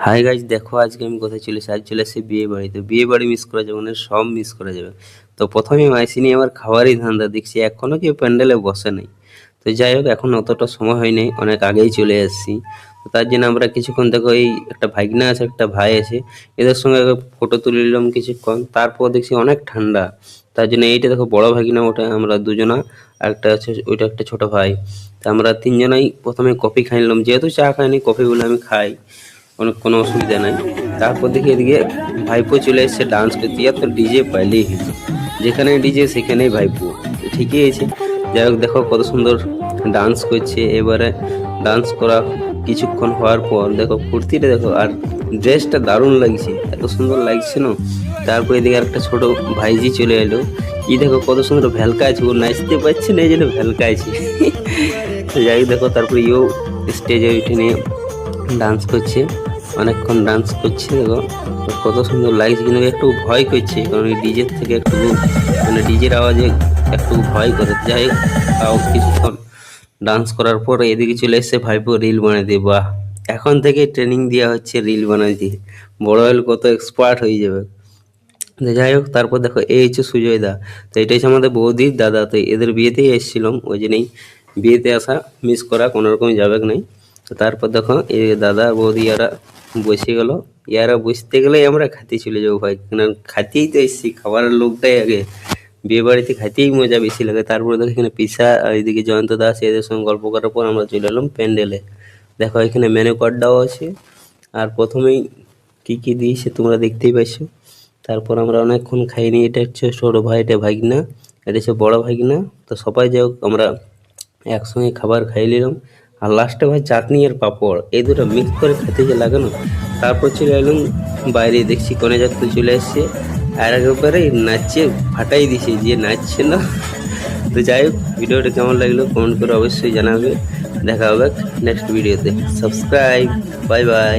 Hi guys, দেখো আজকে আমি কোথায় চলে এসেছি। আজ চলে এসেছি বিয়ে বাড়ি। তো বিয়ে বাড়ি মিস করা যাবে না, সব মিস করা যাবে। তো প্রথমে মাইসি নিয়ে আমার খাবারই ধান্দা দেখছি, এখনো কেউ প্যান্ডেলে বসে নাই। তো যাই হোক, এখন অতটা সময় হয়নি, অনেক আগেই চলে এসেছি। তো তার জন্য আমরা কিছুক্ষণ, দেখো এই একটা ভাগনা আছে, একটা ভাই আছে, এদের সঙ্গে ফটো তুলে নিলাম কিছুক্ষণ। তারপর দেখছি অনেক ঠান্ডা, তার জন্য এইটা দেখো বড় ভাগিনা, ওটা আমরা দুজনা, আর একটা আছে ওইটা একটা ছোট ভাই। তা আমরা তিনজনাই প্রথমে কফি খাই নিলাম, যেহেতু চা খাইনি কফিগুলো আমি খাই, কোনো অসুবিধা নাই। তারপর দেখি এদিকে ভাইপো চলে এসছে ডান্স করতে, আর তো ডিজে পাইলেই হতো, যেখানে ডিজে সেখানেই ভাইপো। তো ঠিকই আছে। যাই হোক, দেখো কত সুন্দর ডান্স করছে। এবারে ডান্স করা কিছুক্ষণ হওয়ার পর দেখো ফুর্তিটা দেখো, আর ড্রেসটা দারুণ লাগছে, এত সুন্দর লাগছে না। তারপর এদিকে একটা ছোট ভাইজি চলে এলো, কি দেখো কত সুন্দর ভেলকাছে, ও নাচতে পারছে না এই জন্য ভেলকাছে। তো যাই হোক, দেখো তারপরে ইও স্টেজে উঠে নিয়ে ডান্স করছে, অনেকক্ষণ ডান্স করছে। দেখো কত সুন্দর লাগছে, কিন্তু একটু ভয় করছে, কারণ এই ডিজের থেকে একটু মানে ডিজের আওয়াজে একটু ভয় করে। যাই হোক, তাও কিছুক্ষণ ডান্স করার পর এদিকে চলে এসছে ভাইপো রিল বানাতে। বাহ, এখন থেকে ট্রেনিং দেওয়া হচ্ছে রিল বানাতে, বড় হলে কত এক্সপার্ট হয়ে যাবে। তো যাই হোক, তারপর দেখো এই হচ্ছে সুজয় দা। তো এটা হচ্ছে আমাদের বৌদির দাদা। তো এদের বিয়েতেই এসেছিলাম, ওই জন্যই বিয়েতে আসা মিস করা কোনো রকম যাবে নাই। তো তারপর দেখো এই দাদা বৌদি ইয়ারা বসে গেল। ইয়ারা বসতে গেলেই আমরা খাতে চলে যাবো ভাই, কারণ খাতেই তো এসেছি, খাবারের লোকটাই আগে। বিয়ে বাড়িতে খাইতেই মজা বেশি লাগে। তারপরে দেখো এখানে পিসা আর এদিকে জয়ন্ত দাস, এদের সঙ্গে গল্প করার পর আমরা চলে এলাম প্যান্ডেলে। দেখো এখানে মেনু কার্ডটাও আছে, আর প্রথমেই কি কি দিয়েছে তোমরা দেখতেই পাইছো। তারপর আমরা অনেকক্ষণ খাইনি। এটা হচ্ছে ছোট ভাই, এটা ভাগনা, এটা হচ্ছে বড় ভাগনা। তো সবাই যাই হোক আমরা একসঙ্গে খাবার খাই নিলাম। আর লাস্টে ভাই চাটনি আর পাঁপড়, এই দুটো মিক্স করে খেতে যে লাগে না। তারপর চলে এলাম বাইরে, দেখছি কনে যাত্রী চলে এসছে, আর একবারে নাচে ফাটাই দিছে, যে নাচছে না। তো যাই হোক, ভিডিওটা কেমন লাগলো কমেন্ট করে অবশ্যই জানাবে। দেখা হবে নেক্সট ভিডিওতে। Subscribe, bye bye.